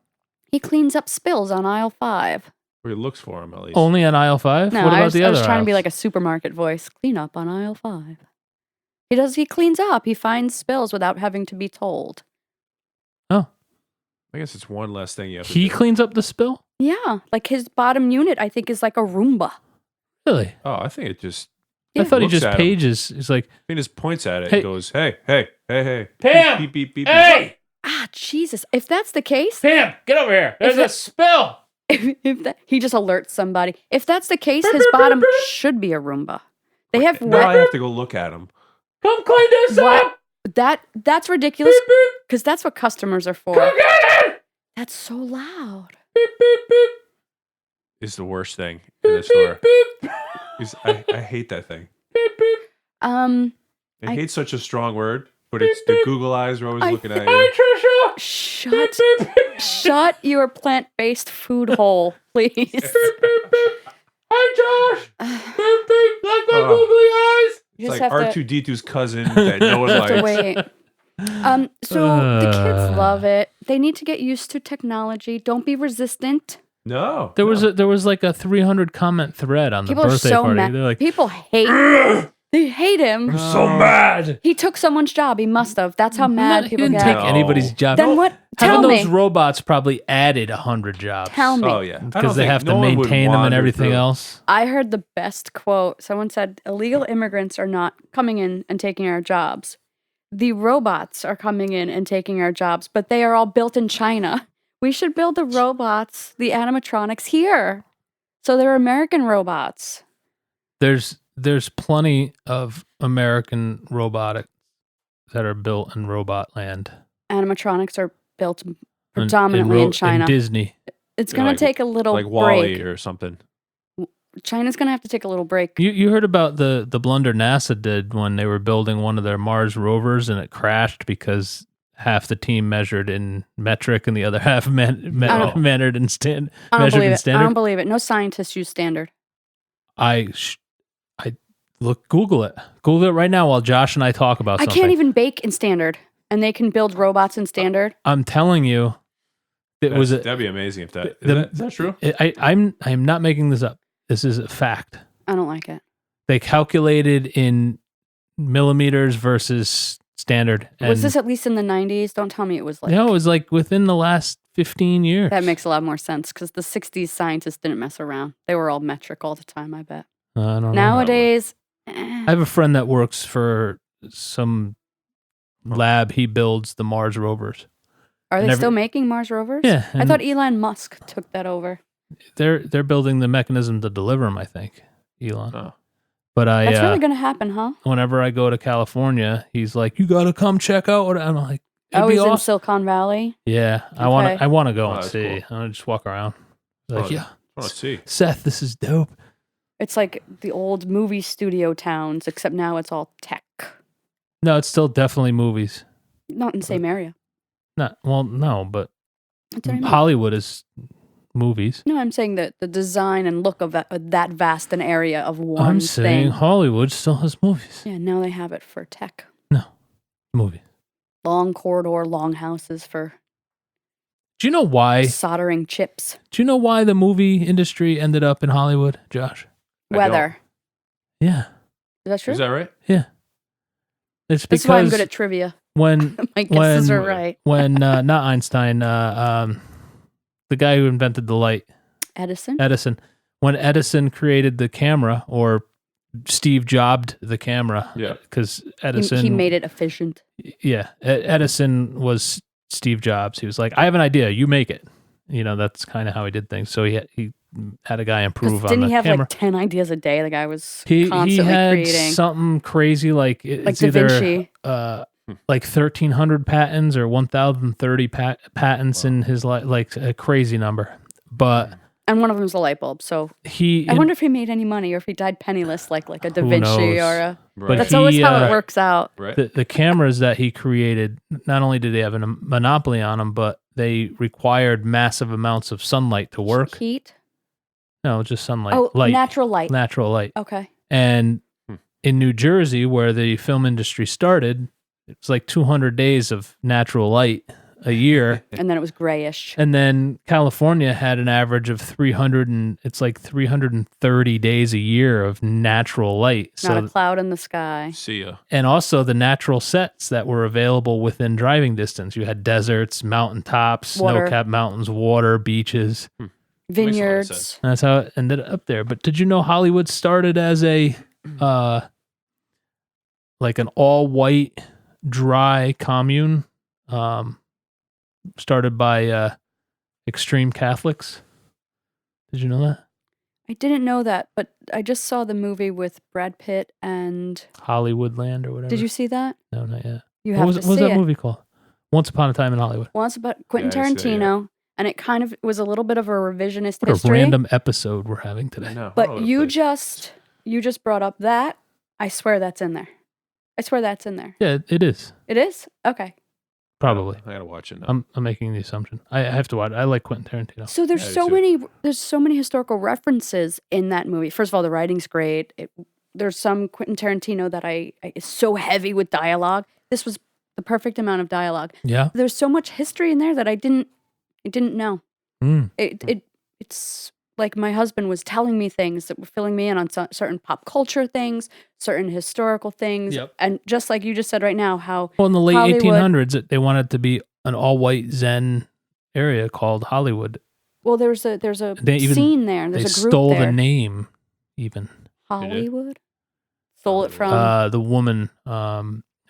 He cleans up spills on aisle 5. Or he looks for him at least. Only on aisle 5? No, What about I was, the I other was trying to be aisles? like a supermarket voice. Clean up on aisle 5. He cleans up. He finds spills without having to be told. Oh, I guess it's one less thing you have to he do. cleans up the spill? Yeah. Like his bottom unit, I think, is like a Roomba. Really? Oh, I think it just. I thought he Looks just at him. pages. He's like, I think it just points at it Hey. and goes, hey, hey, hey, hey. Pam! Beep, beep, beep, beep. hey, Ah, Jesus. If that's the case, Pam, get over here. There's If a spill. he just alerts somebody. If that's the case, his bottom should be a Roomba. They have Now I wet. have to go look at him. Come clean this What? up. That's ridiculous Beep, beep. because that's what customers are for. Come get it. That's so loud. Beep, beep, beep. Is the worst thing in the Beep, store. beep, beep. I hate that thing. Beep, beep. I I- hate such a strong word, but it's the Google eyes are always looking at you. Hi, Tricia. Shut Beep, beep, beep. shut your plant-based food hole, please. Beep, beep, beep. Hi, Josh. Beep, beep. Like my Oh. googly eyes. You It's just like have to- R2D2's cousin that no one You have to likes. wait. So the kids love it. They need to get used to technology. Don't be resistant. No. There was like a 300 comment thread on the People are birthday so party. mad. They're like, People hate. They hate him. I'm so mad. He took someone's job. He must have. That's how mad he people didn't get. take No. anybody's job. Then what? Having Tell me. those robots probably added 100 jobs. Tell me. Oh yeah, Because they have to maintain them and everything else. I heard the best quote. Someone said, illegal immigrants are not coming in and taking our jobs. The robots are coming in and taking our jobs, but they are all built in China. We should build the robots, the animatronics here. So they're American robots. There's plenty of American robotics that are built in robot land. Animatronics are built predominantly in China. And Disney. It's going to take a little like break. Wall-E or something. China's going to have to take a little break. You heard about the blunder NASA did when they were building one of their Mars rovers and it crashed because half the team measured in metric and the other half measured in standard. I don't believe it. No scientists use standard. Google it. Google it right now while Josh and I talk about something. I can't even bake in standard, and they can build robots in standard. I'm telling you, That'd be amazing if that is that true? I'm not making this up. This is a fact. I don't like it. They calculated in millimeters versus standard. Was this at least in the 90s? Don't tell me it was like... No, it was like within the last 15 years. That makes a lot more sense because the 60s scientists didn't mess around. They were all metric all the time, I bet. I don't know. Nowadays... I have a friend that works for some lab. He builds the Mars rovers. Are they still making Mars rovers? Yeah. I thought Elon Musk took that over. They're building the mechanism to deliver them, I think, Elon. Oh. But That's really going to happen, huh? Whenever I go to California, he's like, "You got to come check out what." I'm like, "Oh, he's awesome. in Silicon Valley." Yeah, Okay. I want to go and that's see. cool. I want to just walk around. Like, I want to see. Seth, this is dope. It's like the old movie studio towns, except now it's all tech. No, it's still definitely movies. Not in the same area. No, but That's what I mean. Hollywood is movies. No, I'm saying that the design and look of that vast an area of one I'm saying thing. Hollywood still has movies. Yeah, now they have it for tech. No, movies. Long corridor, long houses for Do you know why? soldering chips. Do you know why the movie industry ended up in Hollywood, Josh? Weather. Yeah. Is that true? Is that right? Yeah. It's That's why I'm because good at trivia. when My guesses are right. when not Einstein, the guy who invented the light, Edison. when Edison created the camera, or Steve jobbed the camera, Yeah. because Edison He made it efficient. Yeah, Edison was Steve Jobs. He was like, "I have an idea, you make it." You know, that's kind of how he did things. So he had a guy improve on Didn't the he have camera. like 10 ideas a day? The guy was He constantly had creating. something crazy like it's Da either Vinci. like 1,300 patents or 1,030 patents in his like a crazy number. But And one of them was a light bulb. So I wonder if he made any money or if he died penniless like a Da Who Vinci knows? or a... Right. That's always how it works out. Right. the cameras that he created, not only did they have a monopoly on them, but they required massive amounts of sunlight to work. Heat? No, just sunlight. Oh, light. natural light. Natural light. Okay. And in New Jersey, where the film industry started, it's like 200 days of natural light a year. And then it was grayish. And then California had an average of 330 days a year of natural light. Not a cloud in the sky. See ya. And also the natural sets that were available within driving distance. You had deserts, mountaintops, Water. snow-capped mountains, water, beaches. Makes a lot of Vineyards. sense. And that's how it ended up there. But did you know Hollywood started as a like an all-white, dry commune started by extreme Catholics? Did you know that? I didn't know that, but I just saw the movie with Brad Pitt and... Hollywoodland or whatever. Did you see that? No, not yet. You What have was, to what was see that it. movie called? Once Upon a Time in Hollywood. Once about Quentin Yeah, I see it, Tarantino, and it kind of was a little bit of a revisionist What a history. random episode we're having I today. know. But you just brought up that. I swear that's in there. I swear that's in there. Yeah, it is. It is? Okay. Probably. I gotta watch it now. I'm making the assumption. I have to watch it. I like Quentin Tarantino. So there's Yeah, I do so too. many historical references in that movie. First of all, the writing's great. There's some Quentin Tarantino that I is so heavy with dialogue. This was the perfect amount of dialogue. Yeah. There's so much history in there that I didn't know. Mm. It's like my husband was telling me things that were filling me in on certain pop culture things, certain historical things, Yep. and just like you just said right now, how Well, in the late Hollywood- 1800s, they wanted to be an all-white Zen area called Hollywood. well, there's a They even- scene there. There's They a group stole there. the name, even. Hollywood stole it from. The woman,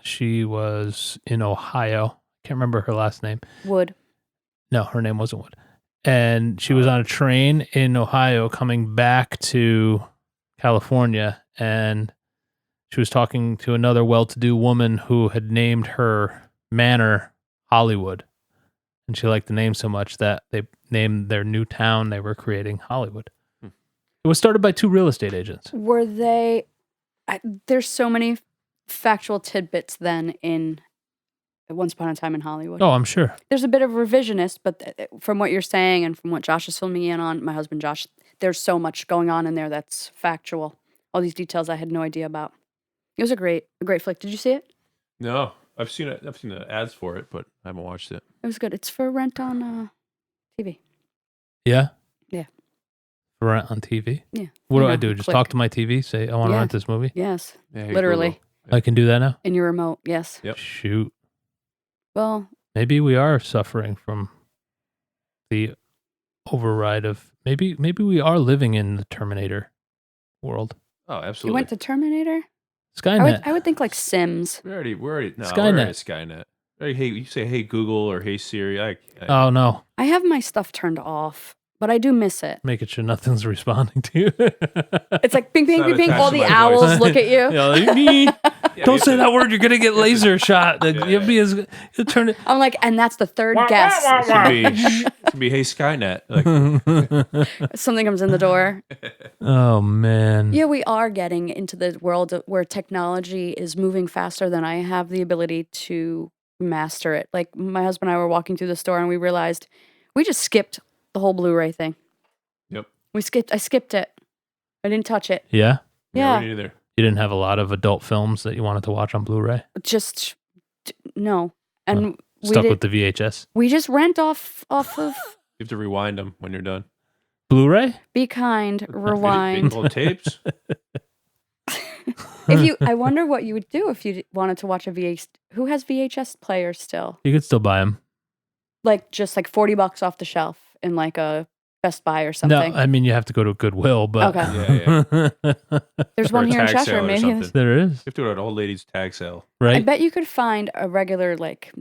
she was in Ohio. Can't remember her last name. Wood. No, her name wasn't Wood. And she was on a train in Ohio coming back to California, and she was talking to another well-to-do woman who had named her manor Hollywood. And she liked the name so much that they named their new town they were creating Hollywood. It was started by 2 real estate agents. Were they? There's so many factual tidbits then in Once Upon a Time in Hollywood. Oh, I'm sure. There's a bit of revisionist, but from what you're saying and from what Josh is filling me in on, my husband Josh, there's so much going on in there that's factual. All these details I had no idea about. It was a great flick. Did you see it? No, I've seen it. I've seen the ads for it, but I haven't watched it. It was good. It's for rent on TV. Yeah? Yeah. For rent on TV? Yeah. What You do I know, do? Just click. talk to my TV? Say, I want to Yeah. rent this movie? Yes. Yeah, hey, Literally. Google. I can do that now? In your remote. Yes. Yep. Shoot. Well, Maybe we are suffering from the override of... Maybe we are living in the Terminator world. Oh, you absolutely. went to Terminator? Skynet. I would think like Sims. We're already no, Skynet. we're already at Skynet. Hey, you say hey Google or hey Siri. I Oh, no. I have my stuff turned off, but I do miss it. Making sure nothing's responding to you. It's like bing, bing, It's bing, not bing. attached All to the my owls voice. look at you. Yeah, like, "Nee." Yeah, Don't we say have that word. You're going to get laser shot. Yeah. You'll be as... You'll turn it... I'm like, and that's the third guess. It should be hey Skynet. Like, Something comes in the door. Oh, man. Yeah, we are getting into the world where technology is moving faster than I have the ability to master it. Like my husband and I were walking through the store and we realized we just skipped the whole Blu-ray thing. yep. I skipped it. I didn't touch it. Yeah? Yeah. Me neither. You didn't have a lot of adult films that you wanted to watch on Blu-ray? Just no. And Stuck with the VHS? we just rent off of You have to rewind them when you're done. Blu-ray? Be Kind, Big Rewind. old tapes. I wonder what you would do if you wanted to watch a VHS. Who has VHS players still? You could still buy them. Like just like $40 off the shelf in like a Best Buy or No, something. I mean, you have to go to Goodwill, but... Okay. There's For one a here in tag Cheshire. sale or Maybe something. There is, You have to go to an old lady's tag sale. I right? bet you could find a regular like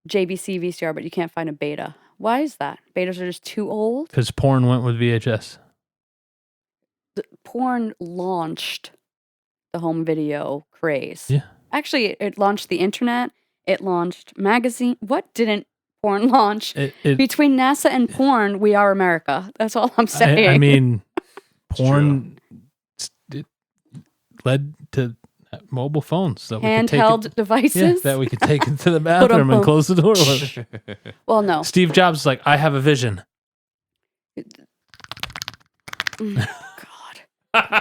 JVC VCR, but you can't find a beta. Why is that? Betas are just too old. Because porn went with VHS. Porn launched the home video craze. Yeah. Actually, it launched the internet. It launched magazine. What didn't porn launch? Between NASA and porn, we are America. That's all I'm saying. I mean, porn it led to mobile phones that we could take handheld it, devices. that we could take into the bathroom and close the door with. Well, no. Steve Jobs is like, I have a vision. God.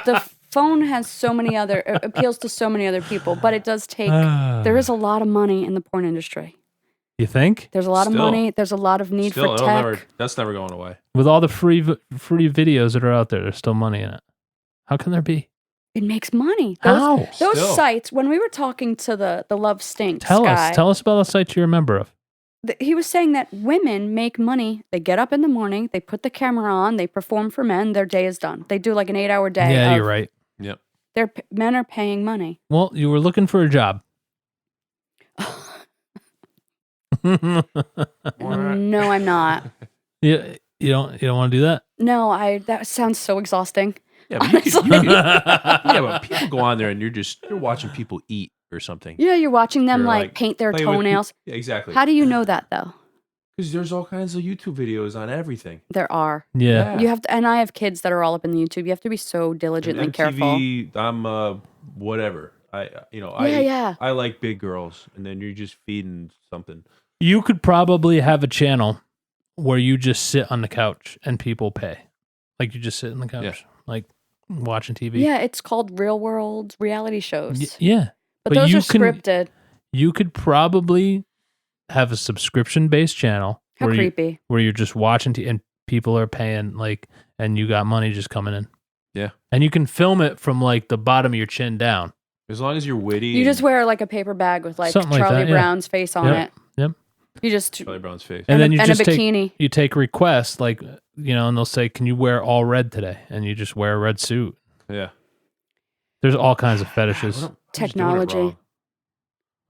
The phone has so many other appeals to so many other people, but it does take. There is a lot of money in the porn industry. You think? There's a lot of Still. money. There's a lot of need Still, for tech. that's never going away. With all the free videos that are out there, there's still money in it. How can there be? It makes money. How? Those Still. sites. When we were talking to the Love Stinks Tell guy, us about the sites you're a member of. He was saying that women make money. They get up in the morning, they put the camera on, they perform for men. Their day is done. They do like an 8-hour day. Yeah, you're right. Yep. Men are paying money. Well, you were looking for a job. No, I'm not. You don't want to do that? No, that sounds so exhausting. Yeah, but yeah, but people go on there and you're watching people eat or something. Yeah, you're watching them You're like paint their play with toenails. Yeah, exactly. How do you know that though? Because there's all kinds of YouTube videos on everything. There are. Yeah. You have to, and I have kids that are all up in the YouTube. You have to be so diligently careful. MTV, I'm whatever. Yeah. I like big girls, and then you're just feeding something. You could probably have a channel where you just sit on the couch and people pay. Like you just sit on the couch, like watching TV. Yeah, it's called real world reality shows. Yeah. But those you are scripted. you could probably have a subscription-based channel How where creepy. where you're just watching and people are paying like, and you got money just coming in. Yeah. And you can film it from like the bottom of your chin down. As long as you're witty. You just wear like a paper bag with like Something like Charlie that, yeah. Brown's face on it. Yep. You just Charlie Brown's face. And then you and just a bikini. you take requests like, and they'll say, can you wear all red today? And you just wear a red suit. Yeah. There's all kinds of fetishes. Technology.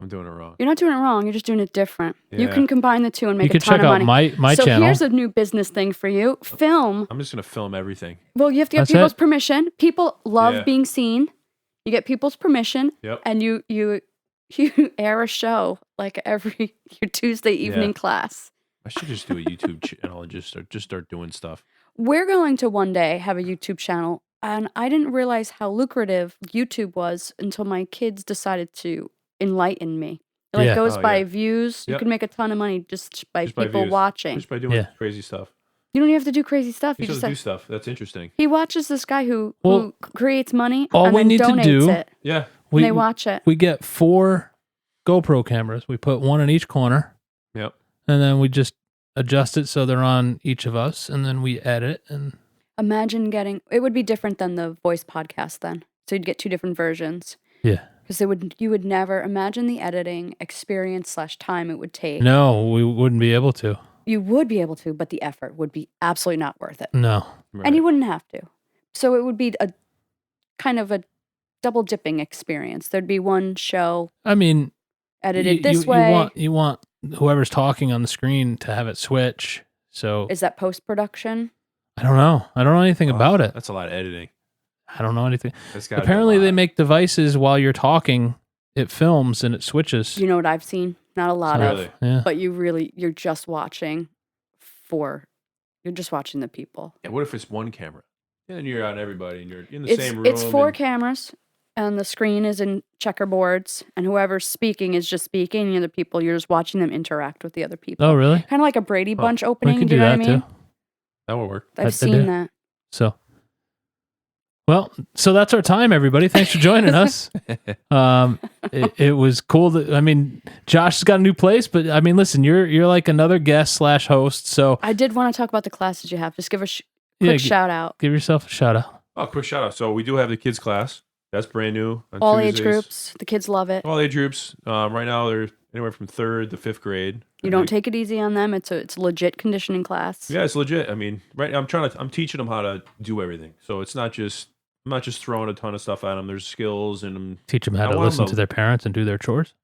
I'm doing it wrong. You're not doing it wrong. You're just doing it different. You Yeah. can combine the two and make You a can ton check of out money. my So channel. here's a new business thing for you. Film. I'm just going to film everything. Well, you have to get That's people's it. permission. People love Yeah. being seen. You get people's permission, Yep. and you air a show like every your Tuesday evening class. I should just do a YouTube channel and just start doing stuff. We're going to one day have a YouTube channel, and I didn't realize how lucrative YouTube was until my kids decided to enlighten me. It like Yeah. goes Oh, by yeah. views. You Yep. can make a ton of money just by Just by people views. watching. Just by doing Yeah. crazy stuff. You don't even have to do crazy stuff. You You just just do stuff. That's interesting. he watches this guy who Well, creates money all and we then need to donates do- it. Yeah. And they watch it. We get 4 GoPro cameras. We put one in each corner, Yep. and then we just adjust it so they're on each of us, and then we edit. And Imagine it would be different than the voice podcast then. So you'd get 2 different versions. yeah, Because you would never imagine the editing experience / time it would take. no, we wouldn't be able to. You would be able to, but the effort would be absolutely not worth it. No, Right. And you wouldn't have to. So it would be a kind of a double dipping experience. There'd be one show I mean, edited this way. You want whoever's talking on the screen to have it switch. So Is that post production? I don't know. I don't know anything about it. That's a lot of editing. I don't know anything. That's gotta be a Apparently, they lot. make devices while you're talking. It films and it switches. You know what I've seen? Not a lot of. Really? Yeah. But you're just watching the people. Yeah, what if it's one camera? And then you're on everybody and you're in the same room. It's 4 and- cameras, and the screen is in checkerboards, and whoever's speaking is just speaking, and the other people, you're just watching them interact with the other people. Oh, really? Kind of like a Brady Bunch We opening. can Do do you know that what I mean? too. That will work. I've That they seen do. that. So, well, so that's our time, everybody. Thanks for joining us. It was cool. I mean, Josh has got a new place, but I mean, listen, you're like another guest / host. So I did want to talk about the classes you have. Just give a Yeah, quick shout out. give yourself a shout out. Oh, quick shout out. So we do have the kids class. That's brand new. On All age Tuesdays. groups. The kids love it. All age groups. Right now they're anywhere from 3rd to 5th grade. You don't take it easy on them. It's a legit conditioning class. Yeah, it's legit. I mean, right now I'm teaching them how to do everything. So it's not just I'm not just throwing a ton of stuff at them. There's skills and Teach them how I to want listen them to their parents and do their chores.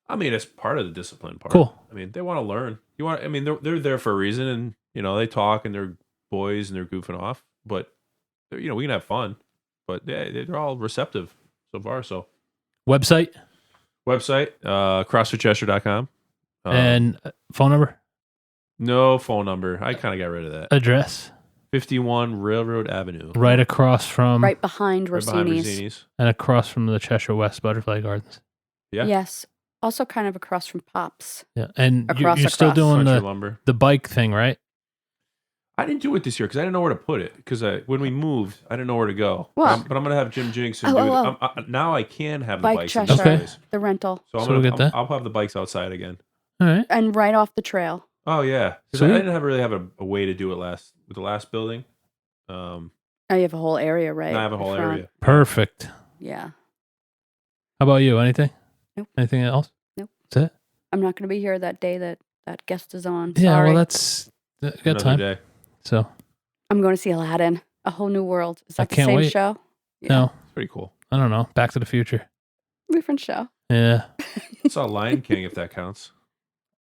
I mean, it's part of the discipline part. Cool. I mean, they want to learn. They're there for a reason, and they talk and they're boys and they're goofing off. But we can have fun. But they're all receptive so far. So Website CrossfitCheshire.com. and phone number, No phone number. I kind of got rid of that. address, 51 Railroad Avenue. right across from Right behind Right behind Rossini's. Rossini's. and across from the Cheshire West Butterfly Gardens. Yeah. Yes. Also kind of across from Pops. Yeah, and Across, you're still across. doing Country the lumber. bike thing, right? I didn't do it this year because I didn't know where to put it. Because when we moved, I didn't know where to go. Well- But I'm gonna have Jim Jinx and Oh, do oh, it. Now I can have the Bike bikes. in Cheshire. this Okay. place. The rental. So So we'll get that. I'll have the bikes outside again. All right. And right off the trail. Oh yeah, because Sweet. I didn't really have a way to do it with the last building. Oh, you have a whole area, right? Now I have a in whole front. area. Perfect. Yeah. How about you? Anything? Nope. Anything else? Nope. That's it? I'm not going to be here that day that guest is on. Yeah, Sorry. well, that's got Another time. day. So, I'm going to see Aladdin. A Whole New World. Is I that the can't same wait. show? Yeah. no, It's pretty cool. I don't know. Back to the Future. Different show. Yeah. I saw Lion King if that counts.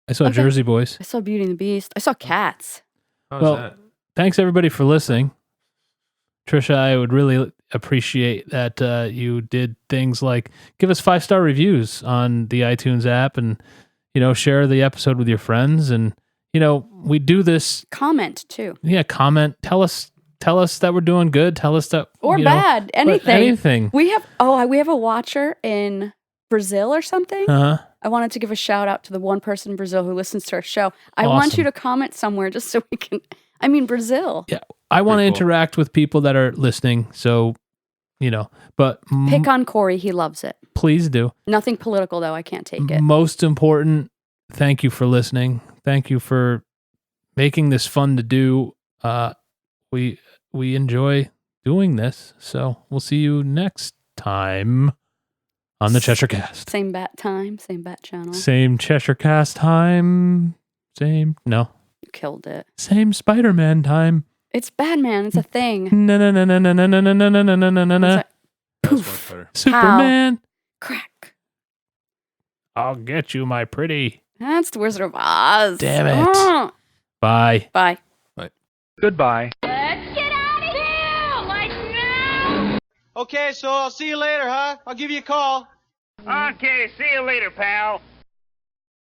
I saw Okay. Jersey Boys. I saw Beauty and the Beast. I saw Cats. How's Well, that? Thanks, everybody, for listening. Tricia, I would really appreciate that you did things like give us 5-star reviews on the iTunes app and, share the episode with your friends. And, we do this. Comment too. Yeah, comment. Tell us that we're doing good. Tell us that. Or you know, bad. Anything. Anything. We have a watcher in Brazil or something. Uh-huh. I wanted to give a shout out to the one person in Brazil who listens to our show. I want Awesome. you to comment somewhere just so we can. I mean, Brazil. Yeah. I want to Pretty cool. interact with people that are listening. So, but Pick on Corey. He loves it. please do. Nothing political, though. I can't take it. Most important, thank you for listening. Thank you for making this fun to do. We enjoy doing this. So we'll see you next time on the Cheshire Cast. Same bat time, same bat channel. Same Cheshire Cast time. No. You killed it. Same Spider-Man time. It's Batman. It's a thing. No. It's like, That's much better. Superman. crack. I'll get you, my pretty. That's the Wizard of Oz. Damn it. Bye. Bye. Goodbye. Let's get out of here! Like now! Okay, so I'll see you later, huh? I'll give you a call. Okay, see you later, pal.